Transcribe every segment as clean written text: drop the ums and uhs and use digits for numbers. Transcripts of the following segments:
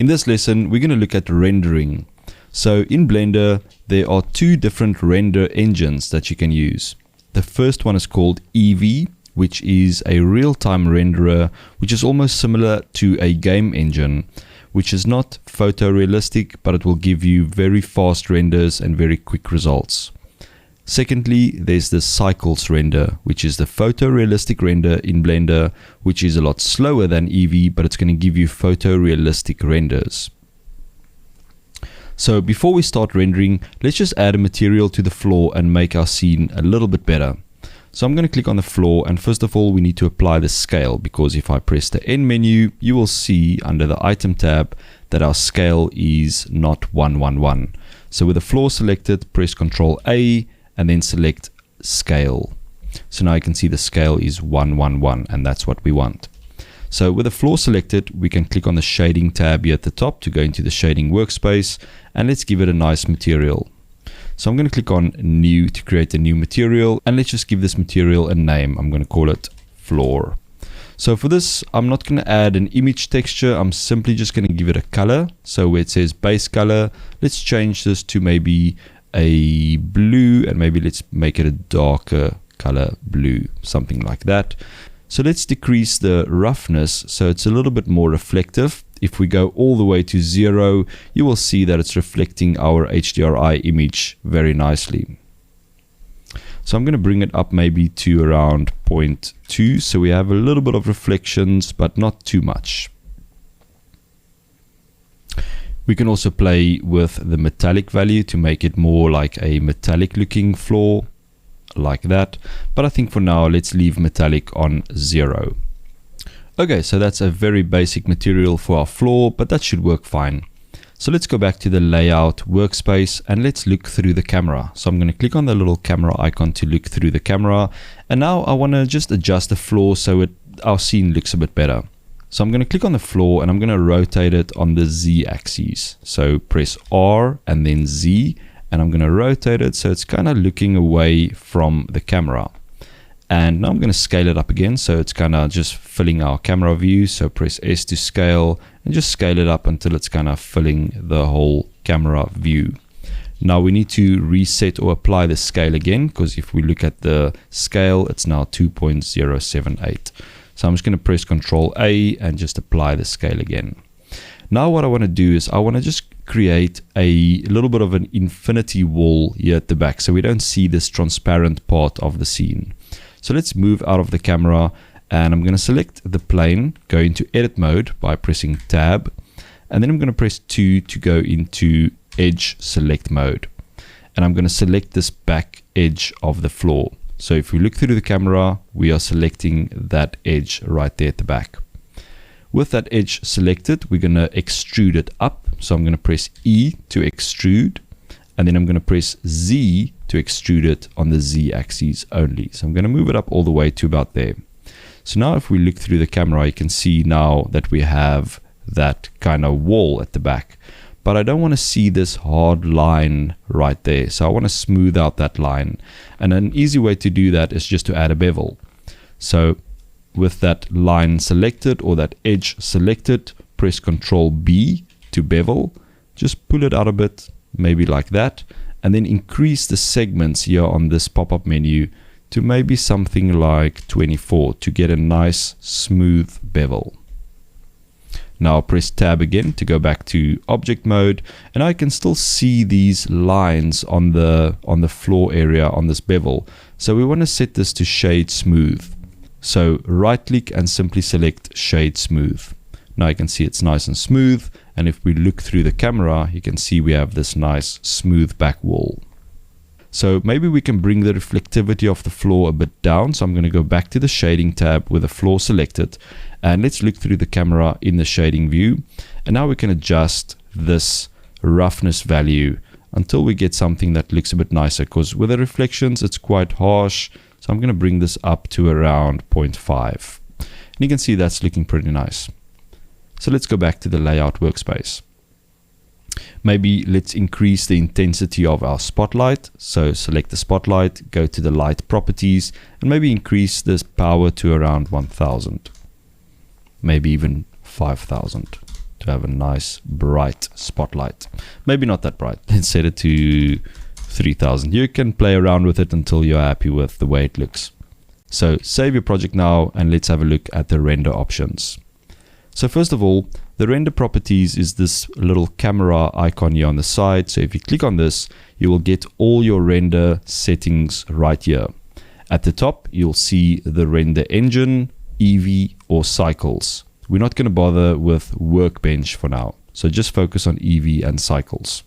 In this lesson, we're going to look at rendering. So in Blender, there are two different render engines that you can use. The first one is called Eevee, which is a real-time renderer, which is almost similar to a game engine, which is not photorealistic, but it will give you very fast renders and very quick results. Secondly, there's the cycles render, which is the photorealistic render in Blender, which is a lot slower than Eevee, but it's going to give you photorealistic renders. So before we start rendering, let's just add a material to the floor and make our scene a little bit better. So I'm going to click on the floor, and first of all we need to apply the scale, because if I press the N menu, you will see under the item tab that our scale is not 111. So with the floor selected, press Ctrl A and then select scale. So now you can see the scale is 111, and that's what we want. So with the floor selected, we can click on the shading tab here at the top to go into the shading workspace, and let's give it a nice material. So I'm going to click on new to create a new material, and let's just give this material a name. I'm going to call it floor. So for this, I'm not going to add an image texture. I'm simply just going to give it a color. So where it says base color, let's change this to maybe a blue, and maybe let's make it a darker color blue, something like that. So let's decrease the roughness so it's a little bit more reflective. If we go all the way to 0, you will see that it's reflecting our HDRI image very nicely. So I'm going to bring it up maybe to around 0.2, so we have a little bit of reflections, but not too much. We can also play with the metallic value to make it more like a metallic looking floor, like that. But I think for now, let's leave metallic on 0. Okay, so that's a very basic material for our floor, but that should work fine. So let's go back to the layout workspace and let's look through the camera. So I'm going to click on the little camera icon to look through the camera. And now I want to just adjust the floor so our scene looks a bit better. So I'm going to click on the floor and I'm going to rotate it on the Z axis. So press R and then Z, and I'm going to rotate it so it's kind of looking away from the camera. And now I'm going to scale it up again, so it's kind of just filling our camera view. So press S to scale and just scale it up until it's kind of filling the whole camera view. Now we need to reset or apply the scale again, because if we look at the scale, it's now 2.078. So I'm just going to press Ctrl A and just apply the scale again. Now what I want to do is I want to just create a little bit of an infinity wall here at the back, so we don't see this transparent part of the scene. So let's move out of the camera, and I'm going to select the plane, go into edit mode by pressing tab, and then I'm going to press 2 to go into edge select mode. And I'm going to select this back edge of the floor. So if we look through the camera, we are selecting that edge right there at the back. With that edge selected, we're going to extrude it up. So I'm going to press E to extrude, and then I'm going to press Z to extrude it on the Z axis only. So I'm going to move it up all the way to about there. So now if we look through the camera, you can see now that we have that kind of wall at the back. But I don't want to see this hard line right there. So I want to smooth out that line. And an easy way to do that is just to add a bevel. So with that line selected or that edge selected, press Ctrl B to bevel. Just pull it out a bit, maybe like that. And then increase the segments here on this pop-up menu to maybe something like 24 to get a nice smooth bevel. Now press tab again to go back to object mode, and I can still see these lines on the floor area on this bevel. So we want to set this to shade smooth. So right click and simply select shade smooth. Now you can see it's nice and smooth, and if we look through the camera, you can see we have this nice smooth back wall. So maybe we can bring the reflectivity of the floor a bit down. So I'm going to go back to the shading tab with the floor selected, and let's look through the camera in the shading view. And now we can adjust this roughness value until we get something that looks a bit nicer, because with the reflections it's quite harsh. So I'm going to bring this up to around 0.5. And you can see that's looking pretty nice. So let's go back to the layout workspace. Maybe let's increase the intensity of our spotlight. So select the spotlight, go to the light properties, and maybe increase this power to around 1000. Maybe even 5000 to have a nice bright spotlight. Maybe not that bright. Let's set it to 3000. You can play around with it until you're happy with the way it looks. So save your project now and let's have a look at the render options. So first of all, the render properties is this little camera icon here on the side. So if you click on this, you will get all your render settings right here. At the top, you'll see the render engine, Eevee, or cycles. We're not going to bother with Workbench for now. So just focus on Eevee and cycles.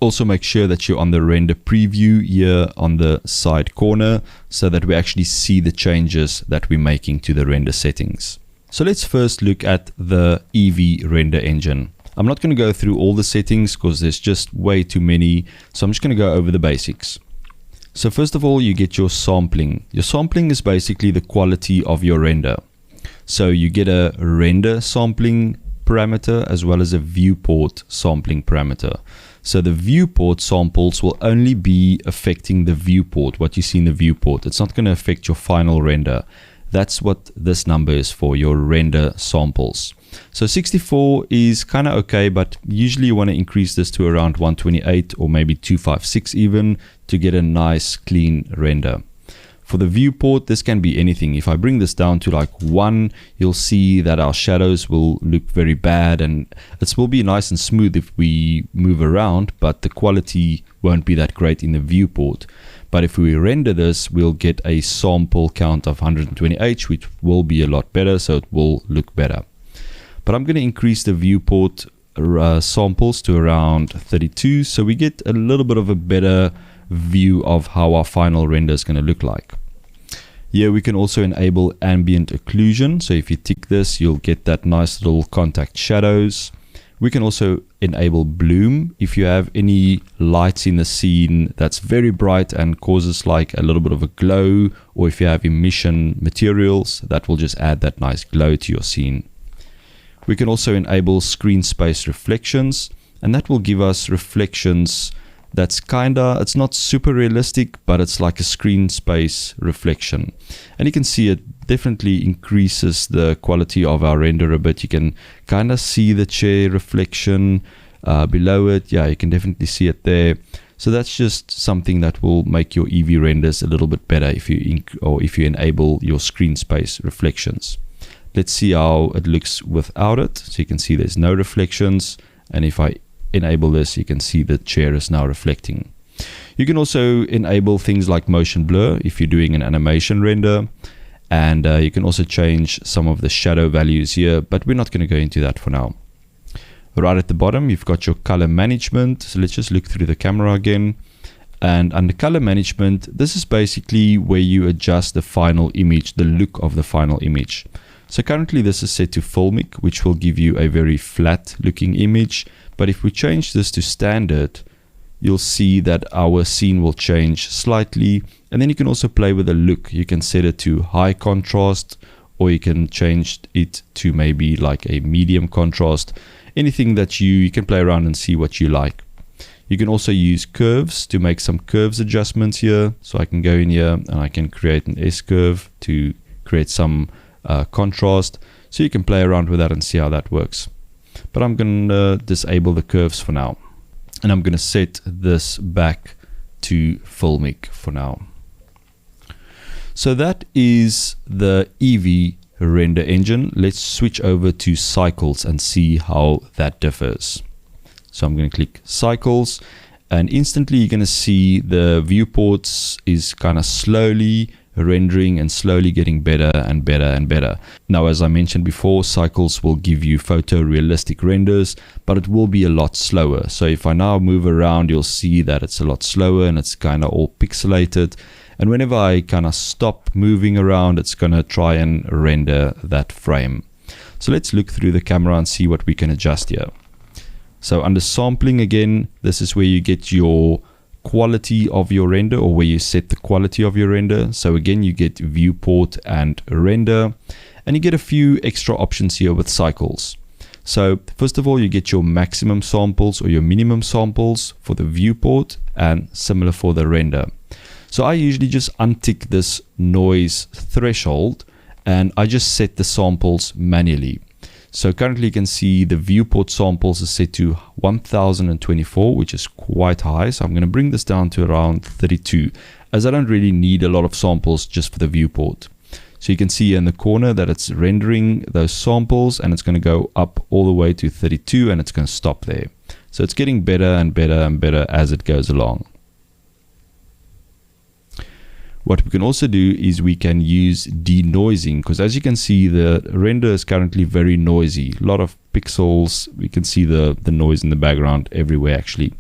Also make sure that you're on the render preview here on the side corner so that we actually see the changes that we're making to the render settings. So let's first look at the Eevee render engine. I'm not going to go through all the settings because there's just way too many. So I'm just going to go over the basics. So first of all, you get your sampling. Your sampling is basically the quality of your render. So you get a render sampling parameter as well as a viewport sampling parameter. So the viewport samples will only be affecting the viewport, what you see in the viewport. It's not going to affect your final render. That's what this number is for, your render samples. So 64 is kind of okay, but usually you want to increase this to around 128 or maybe 256 even to get a nice clean render. For the viewport, this can be anything. If I bring this down to like 1, you'll see that our shadows will look very bad and it will be nice and smooth if we move around, but the quality won't be that great in the viewport. But if we render this, we'll get a sample count of 128, which will be a lot better, so it will look better. But I'm going to increase the viewport samples to around 32, so we get a little bit of a better view of how our final render is going to look like. Here we can also enable ambient occlusion. So if you tick this, you'll get that nice little contact shadows. We can also enable bloom. If you have any lights in the scene that's very bright and causes like a little bit of a glow, or if you have emission materials, that will just add that nice glow to your scene. We can also enable screen space reflections, and that will give us reflections that's it's not super realistic, but it's like a screen space reflection. And you can see it definitely increases the quality of our render a bit. You can kind of see the chair reflection below it. Yeah, you can definitely see it there. So that's just something that will make your Eevee renders a little bit better if you enable your screen space reflections. Let's see how it looks without it. So you can see there's no reflections, and if I enable this, you can see the chair is now reflecting. You can also enable things like motion blur if you're doing an animation render, and you can also change some of the shadow values here, but we're not going to go into that for now. Right at the bottom, you've got your color management. So let's just look through the camera again. And under color management, this is basically where you adjust the final image, the look of the final image. So currently this is set to filmic, which will give you a very flat looking image. But if we change this to standard, you'll see that our scene will change slightly. And then you can also play with the look. You can set it to high contrast, or you can change it to maybe like a medium contrast. Anything that you can play around and see what you like. You can also use curves to make some curves adjustments here. So I can go in here and I can create an S curve to create some contrast. So you can play around with that and see how that works. But I'm going to disable the curves for now. And I'm going to set this back to filmic for now. So that is the Eevee render engine. Let's switch over to cycles and see how that differs. So I'm going to click cycles, and instantly you're going to see the viewports is kind of slowly rendering and slowly getting better and better and better. Now, as I mentioned before, cycles will give you photorealistic renders, but it will be a lot slower. So if I now move around, you'll see that it's a lot slower and it's kind of all pixelated. And whenever I kind of stop moving around, it's going to try and render that frame. So let's look through the camera and see what we can adjust here. So under sampling again, this is where you get your quality of your render, or where you set the quality of your render. So again, you get viewport and render, and you get a few extra options here with cycles. So first of all, you get your maximum samples or your minimum samples for the viewport, and similar for the render. So I usually just untick this noise threshold and I just set the samples manually. So currently you can see the viewport samples is set to 1024, which is quite high. So I'm going to bring this down to around 32, as I don't really need a lot of samples just for the viewport. So you can see in the corner that it's rendering those samples, and it's going to go up all the way to 32, and it's going to stop there. So it's getting better and better and better as it goes along. What we can also do is we can use denoising, because as you can see, the render is currently very noisy. A lot of pixels. We can see the noise in the background everywhere actually.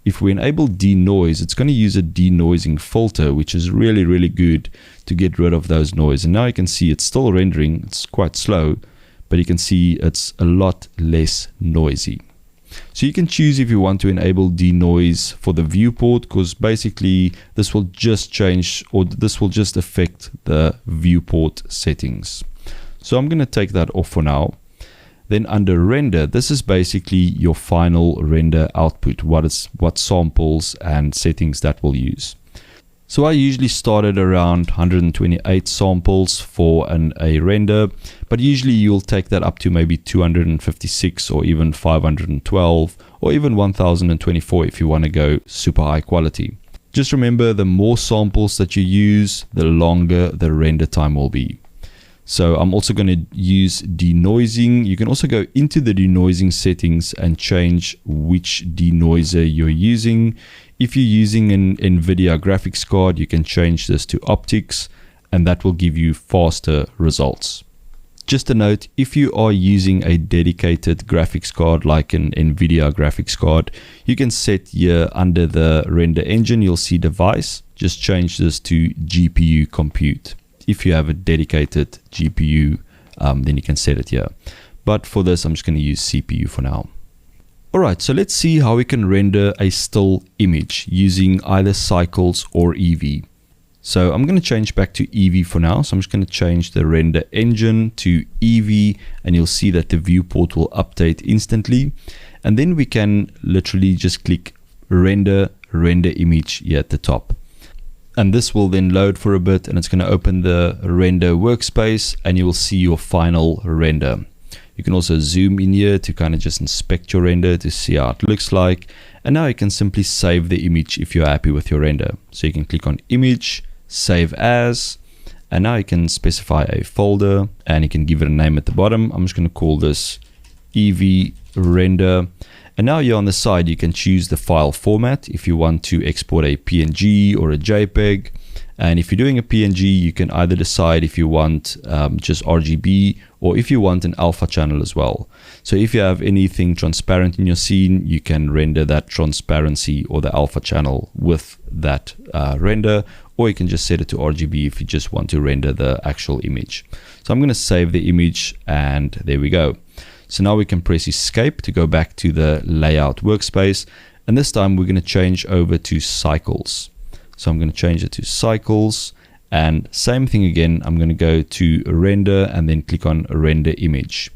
If we enable denoise, it's going to use a denoising filter, which is really, really good to get rid of those noise. And now you can see it's still rendering. It's quite slow, but you can see it's a lot less noisy. So you can choose if you want to enable denoise for the viewport, because basically this will just change, or this will just affect the viewport settings. So I'm going to take that off for now. Then under render, this is basically your final render output, what samples and settings that will use. So I usually started around 128 samples for a render, but usually you'll take that up to maybe 256 or even 512 or even 1024 if you want to go super high quality. Just remember, the more samples that you use, the longer the render time will be. So I'm also going to use denoising. You can also go into the denoising settings and change which denoiser you're using. If you're using an NVIDIA graphics card, you can change this to optics, and that will give you faster results. Just a note, if you are using a dedicated graphics card like an NVIDIA graphics card, you can set here under the render engine, you'll see device. Just change this to GPU compute. If you have a dedicated GPU, then you can set it here. But for this, I'm just going to use CPU for now. Alright, so let's see how we can render a still image using either Cycles or Eevee. So I'm going to change back to Eevee for now. So I'm just going to change the render engine to Eevee, and you'll see that the viewport will update instantly. And then we can literally just click render image here at the top. And this will then load for a bit, and it's going to open the render workspace, and you will see your final render. You can also zoom in here to kind of just inspect your render to see how it looks like. And now you can simply save the image if you're happy with your render. So you can click on image, save as, and now you can specify a folder, and you can give it a name at the bottom. I'm just going to call this Eevee render. And now here on the side, you can choose the file format if you want to export a PNG or a JPEG. And if you're doing a PNG, you can either decide if you want just RGB or if you want an alpha channel as well. So if you have anything transparent in your scene, you can render that transparency or the alpha channel with that render, or you can just set it to RGB if you just want to render the actual image. So I'm going to save the image, and there we go. So now we can press escape to go back to the layout workspace, and this time we're going to change over to Cycles. So I'm going to change it to Cycles, and same thing again, I'm going to go to render and then click on render image.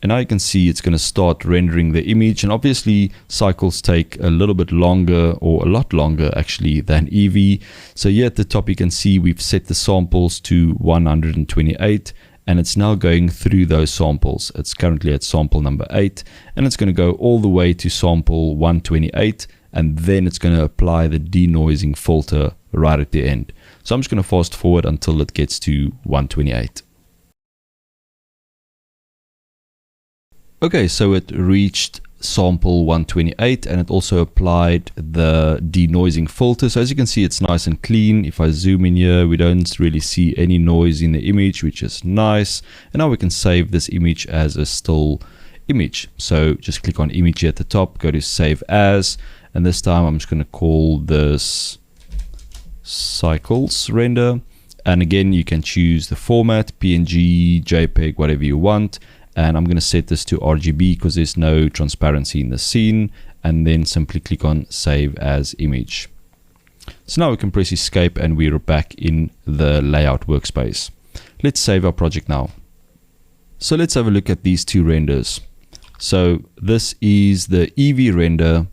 And now you can see it's going to start rendering the image, and obviously Cycles take a little bit longer, or a lot longer actually, than Eevee. So here at the top you can see we've set the samples to 128, and it's now going through those samples. It's currently at sample number 8, and it's going to go all the way to sample 128, and then it's going to apply the denoising filter right at the end. So I'm just going to fast forward until it gets to 128. Okay, so it reached sample 128, and it also applied the denoising filter. So as you can see, it's nice and clean. If I zoom in here, we don't really see any noise in the image, which is nice. And now we can save this image as a still image. So just click on image here at the top, go to save as, and this time I'm just going to call this Cycles render. And again, you can choose the format, PNG, JPEG, whatever you want. And I'm going to set this to RGB because there's no transparency in the scene, and then simply click on save as image. So now we can press escape, and we're back in the layout workspace. Let's save our project now. So let's have a look at these two renders. So this is the Eevee render,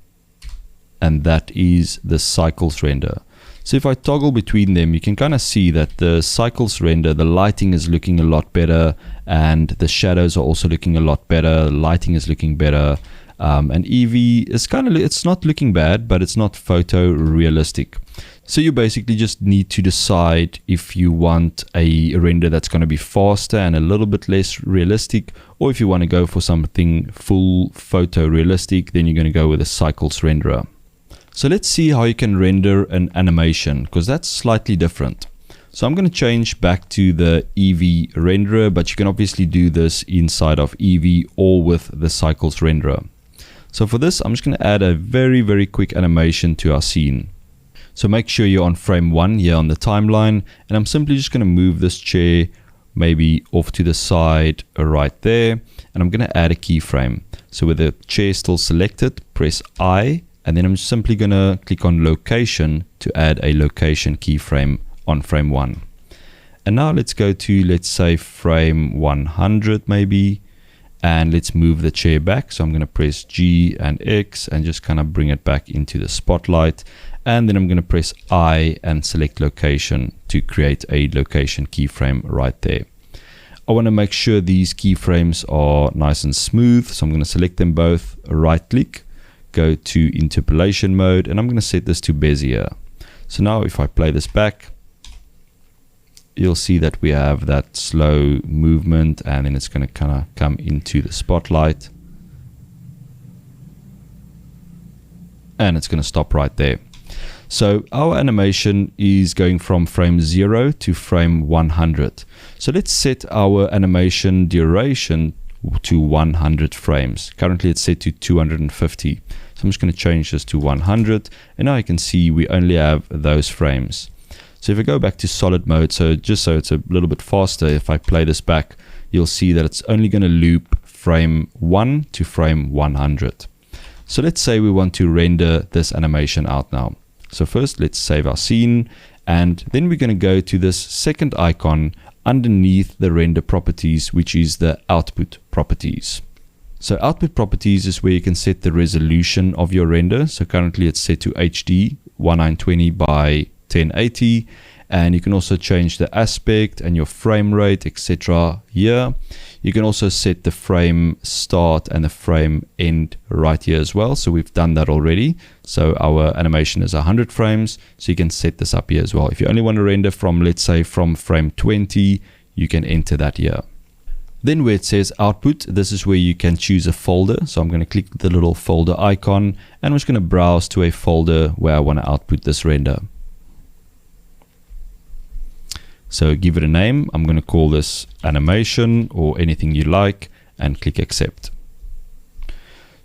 and that is the Cycles render. So if I toggle between them, you can kind of see that the cycles render, the lighting is looking a lot better, and the shadows are also looking a lot better. Lighting is looking better. And Eevee is it's not looking bad, but it's not photorealistic. So you basically just need to decide if you want a render that's going to be faster and a little bit less realistic, or if you want to go for something full photorealistic, then you're going to go with a cycles renderer. So let's see how you can render an animation, because that's slightly different. So I'm going to change back to the Eevee renderer, but you can obviously do this inside of Eevee or with the cycles renderer. So for this, I'm just going to add a very quick animation to our scene. So make sure you're on frame 1 here on the timeline, and I'm simply just going to move this chair maybe off to the side right there, and I'm going to add a keyframe. So with the chair still selected, press I, and then I'm simply going to click on location to add a location keyframe on frame 1. And now let's go to, let's say, frame 100 maybe, and let's move the chair back. So I'm going to press G and X and just kind of bring it back into the spotlight. And then I'm going to press I and select location to create a location keyframe right there. I want to make sure these keyframes are nice and smooth. So I'm going to select them both, right click, go to interpolation mode, and I'm going to set this to Bezier. So now if I play this back, you'll see that we have that slow movement, and then it's going to kind of come into the spotlight. And it's going to stop right there. So our animation is going from frame 0 to frame 100. So let's set our animation duration to 100 frames. Currently it's set to 250. So I'm just going to change this to 100. And now you can see we only have those frames. So if I go back to solid mode, so just so it's a little bit faster, if I play this back, you'll see that it's only going to loop frame 1 to frame 100. So let's say we want to render this animation out now. So first let's save our scene, and then we're going to go to this second icon underneath the render properties, which is the output properties. So output properties is where you can set the resolution of your render. So currently it's set to HD 1920 by 1080, and you can also change the aspect and your frame rate, etc. here. You can also set the frame start and the frame end right here as well. So we've done that already. So our animation is 100 frames. So you can set this up here as well. If you only want to render from, let's say, from frame 20, you can enter that here. Then where it says output, this is where you can choose a folder. So I'm going to click the little folder icon, and I'm just going to browse to a folder where I want to output this render. So give it a name. I'm going to call this animation or anything you like, and click accept.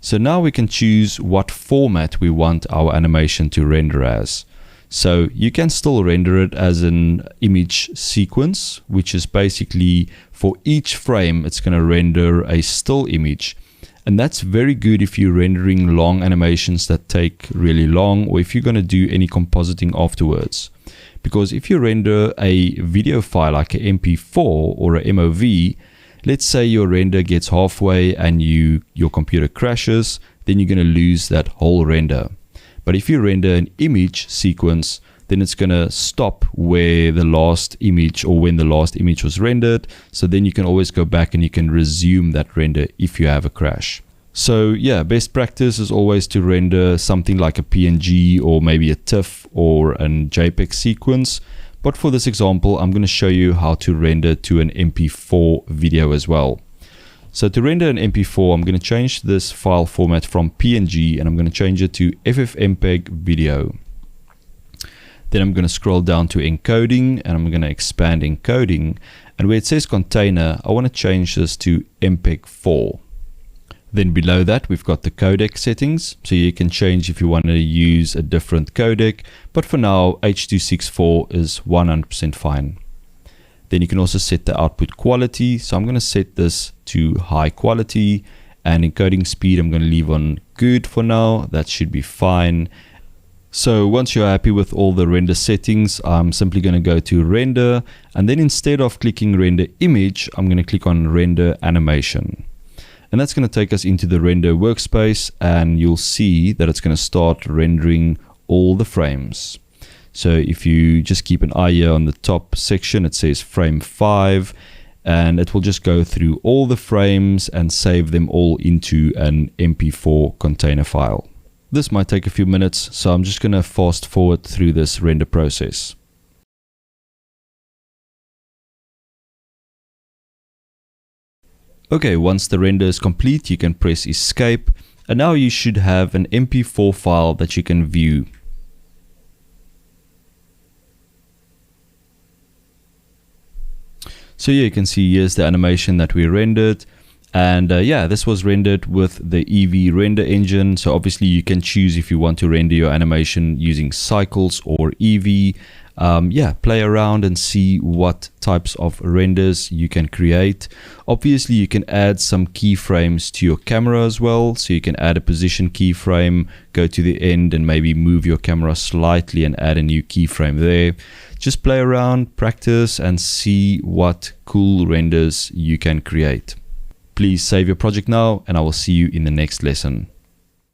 So now we can choose what format we want our animation to render as. So you can still render it as an image sequence, which is basically for each frame, it's going to render a still image. And that's very good if you're rendering long animations that take really long, or if you're going to do any compositing afterwards. Because if you render a video file like an MP4 or a MOV, let's say your render gets halfway and your computer crashes, then you're going to lose that whole render. But if you render an image sequence, then it's going to stop where the last image, or when the last image was rendered. So then you can always go back and you can resume that render if you have a crash. So yeah, best practice is always to render something like a PNG or maybe a TIFF or a JPEG sequence. But for this example, I'm going to show you how to render to an MP4 video as well. So to render an MP4, I'm going to change this file format from PNG, and I'm going to change it to FFmpeg video. Then I'm going to scroll down to encoding, and I'm going to expand encoding. And where it says container, I want to change this to MPEG-4. Then below that, we've got the codec settings. So you can change if you want to use a different codec. But for now, H.264 is 100% fine. Then you can also set the output quality. So I'm going to set this to high quality. And encoding speed, I'm going to leave on good for now. That should be fine. So once you're happy with all the render settings, I'm simply going to go to render. And then instead of clicking render image, I'm going to click on render animation. And that's going to take us into the render workspace, and you'll see that it's going to start rendering all the frames. So if you just keep an eye here on the top section, it says frame 5, and it will just go through all the frames and save them all into an MP4 container file. This might take a few minutes, so I'm just going to fast forward through this render process. Okay, once the render is complete, you can press escape, and now you should have an MP4 file that you can view. So yeah, you can see here's the animation that we rendered, and yeah, this was rendered with the Eevee render engine. So obviously you can choose if you want to render your animation using Cycles or Eevee. Yeah, play around and see what types of renders you can create. Obviously you can add some keyframes to your camera as well, so you can add a position keyframe, go to the end and maybe move your camera slightly and add a new keyframe there. Just play around, practice, and see what cool renders you can create. Please save your project now, and I will see you in the next lesson.